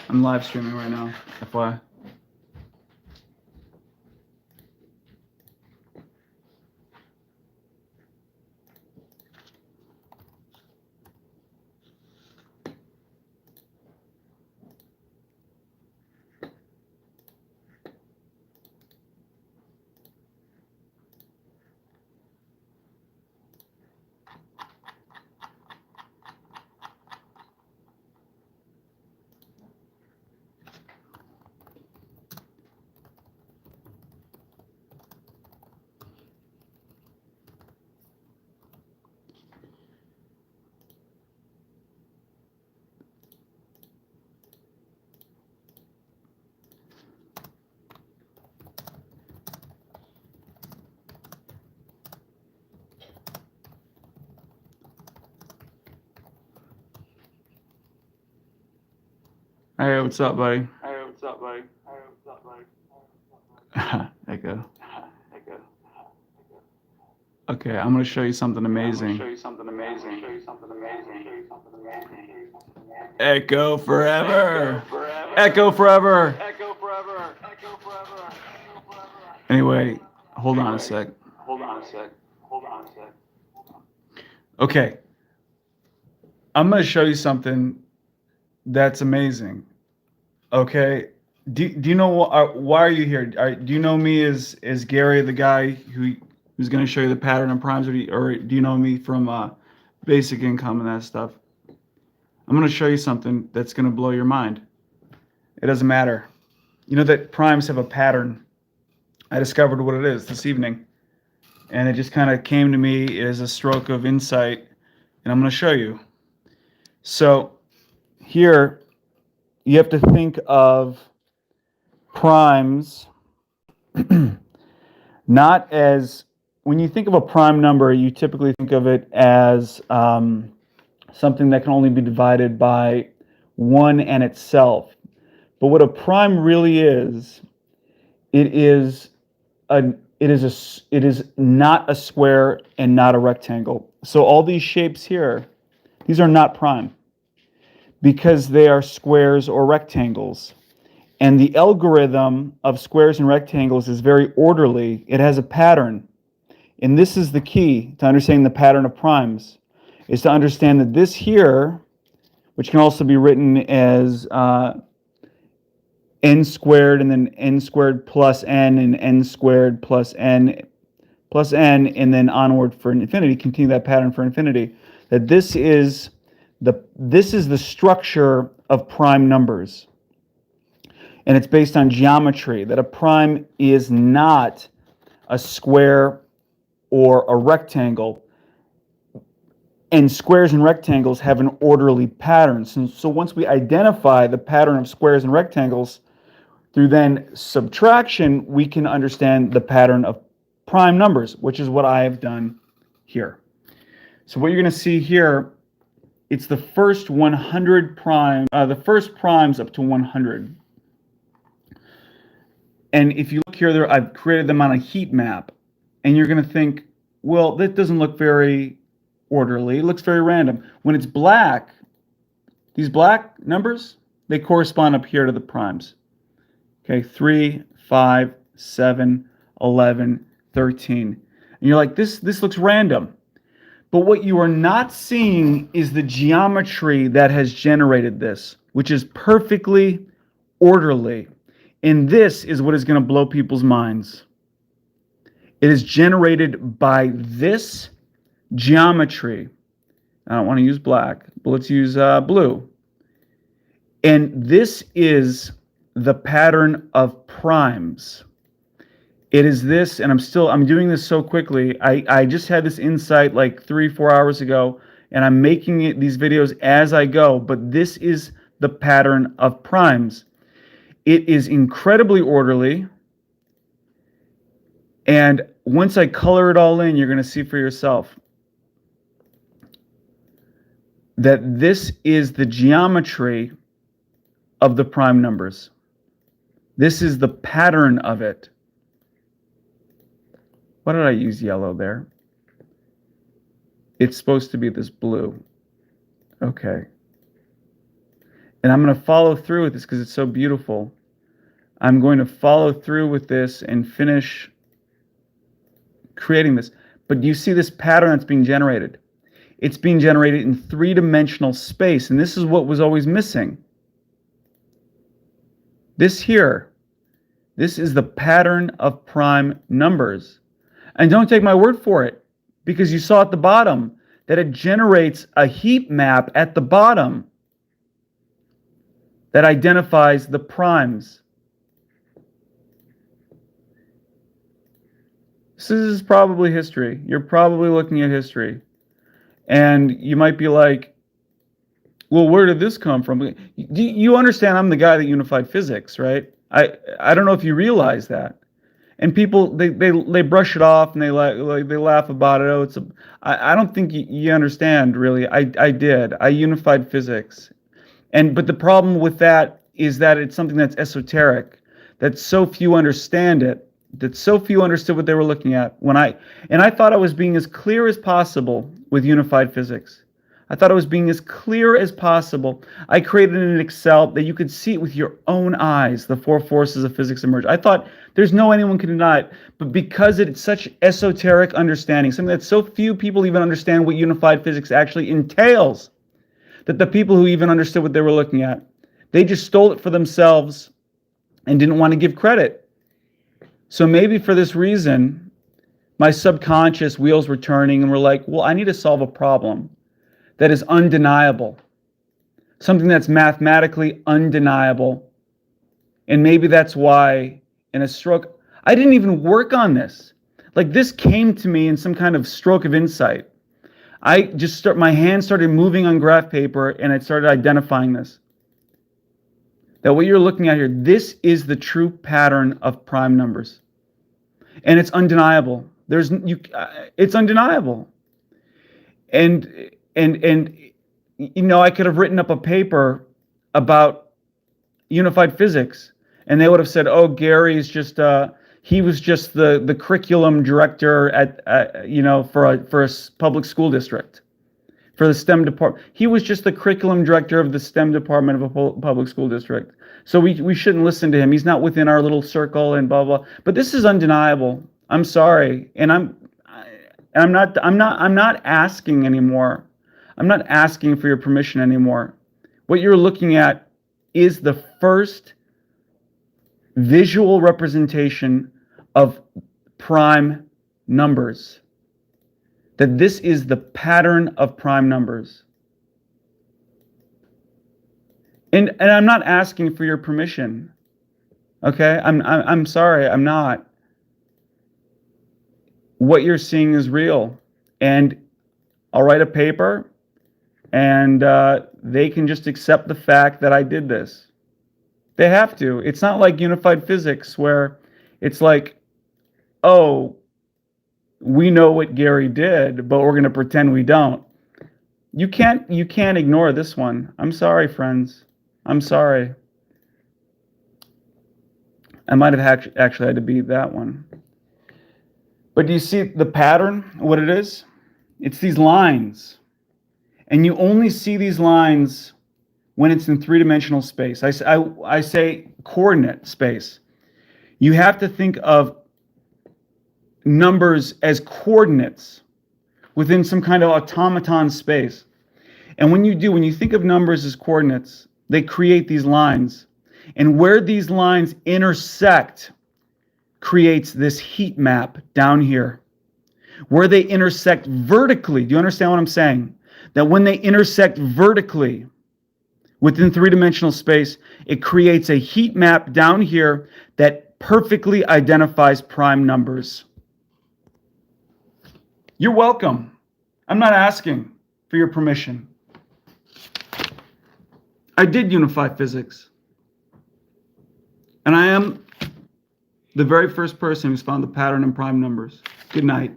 I'm live streaming right now, FYI. Hey, what's up, buddy? Hey, what's up, buddy? Echo. Okay, I'm gonna show you something Okay, I'm going to amazing. show you something amazing. Echo Echo forever. forever. Echo forever. Echo forever. Echo forever. Anyway, hold on a Anyway, sec. hold on a sec. Hold on a sec. Okay, I'm gonna show you something that's amazing. Okay, do you know why are you here? Do you know me as Gary, the guy who's gonna show you the pattern of primes, or do you know me from basic income and that stuff? I'm gonna show you something that's gonna blow your mind. It doesn't matter. You know that primes have a pattern. I discovered what it is this evening, and it just kind of came to me as a stroke of insight, and I'm going to show you. So here, you have to think of primes not as, when you think of a prime number, you typically think of it as something that can only be divided by 1 and itself. But what a prime really is, it is it is not a square and not a rectangle. So all these shapes here, these are not prime because they are squares or rectangles. And the algorithm of squares and rectangles is very orderly. It has a pattern. And this is the key to understanding the pattern of primes, is to understand that this here, which can also be written as n squared and then n squared plus n and n squared plus n and then onward for infinity, continue that pattern for infinity, that this is the structure of prime numbers. And it's based on geometry, that a prime is not a square or a rectangle. And squares and rectangles have an orderly pattern. So once we identify the pattern of squares and rectangles, through then subtraction, we can understand the pattern of prime numbers, which is what I have done here. So what you're going to see here, it's the first 100 prime, the first primes up to 100. And if you look here, I've created them on a heat map. And you're going to think, well, that doesn't look very orderly. It looks very random. When it's black, these black numbers, they correspond up here to the primes. Okay, 3, 5, 7, 11, 13. And you're like, this looks random. But what you are not seeing is the geometry that has generated this, which is perfectly orderly. And this is what is going to blow people's minds. It is generated by this geometry. I don't want to use black, but let's use blue. And this is the pattern of primes. It is this, and I'm doing this so quickly. I just had this insight like 3-4 hours ago, and I'm making these videos as I go, but this is the pattern of primes. It is incredibly orderly, and once I color it all in, you're going to see for yourself that this is the geometry of the prime numbers. This is the pattern of it. Why did I use yellow there? It's supposed to be this blue. Okay. And I'm going to follow through with this because it's so beautiful. I'm going to follow through with this and finish creating this. But do you see this pattern that's being generated? It's being generated in three-dimensional space, and this is what was always missing. This here, this is the pattern of prime numbers. And don't take my word for it, because you saw at the bottom that it generates a heat map at the bottom that identifies the primes. This is probably history. You're probably looking at history. And you might be like, well, where did this come from? You understand I'm the guy that unified physics, right? I don't know if you realize that. And people, they brush it off and they laugh about it. Oh, I don't think you understand, really. I did. I unified physics. But the problem with that is that it's something that's esoteric, that so few understand it, that so few understood what they were looking at. I thought I was being as clear as possible with unified physics. I thought I was being as clear as possible. I created an Excel that you could see it with your own eyes, the four forces of physics emerge. I thought there's no anyone can deny it, but because it's such esoteric understanding, something that so few people even understand what unified physics actually entails, that the people who even understood what they were looking at, they just stole it for themselves and didn't want to give credit. So maybe for this reason, my subconscious wheels were turning and we're like, well, I need to solve a problem that is undeniable, something that's mathematically undeniable. And maybe that's why in a stroke, I didn't even work on this. Like this came to me in some kind of stroke of insight. My hand started moving on graph paper and I started identifying this. That what you're looking at here, this is the true pattern of prime numbers. And it's undeniable. It's undeniable. And I could have written up a paper about unified physics and they would have said, oh, Gary's just he was just the curriculum director at for a public school district, for the STEM department. He was just the curriculum director of the STEM department of a public school district. So we shouldn't listen to him. He's not within our little circle and blah blah. But this is undeniable. I'm sorry, and I'm not asking anymore. I'm not asking for your permission anymore. What you're looking at is the first visual representation of prime numbers. That this is the pattern of prime numbers. And I'm not asking for your permission. Okay? I'm sorry, I'm not. What you're seeing is real. And I'll write a paper and they can just accept the fact that I did this. They have to. It's not like unified physics where it's like, oh, we know what Gary did, but we're going to pretend we don't. You can't ignore this one. I'm sorry, friends. I'm sorry. I might have actually had to beat that one. But do you see the pattern, what it is? It's these lines. And you only see these lines when it's in three-dimensional space. I say coordinate space. You have to think of numbers as coordinates within some kind of automaton space. And when you think of numbers as coordinates, they create these lines. And where these lines intersect creates this heat map down here. Where they intersect vertically, do you understand what I'm saying? That when they intersect vertically within three-dimensional space, it creates a heat map down here that perfectly identifies prime numbers. You're welcome. I'm not asking for your permission. I did unify physics. And I am the very first person who's found the pattern in prime numbers. Good night.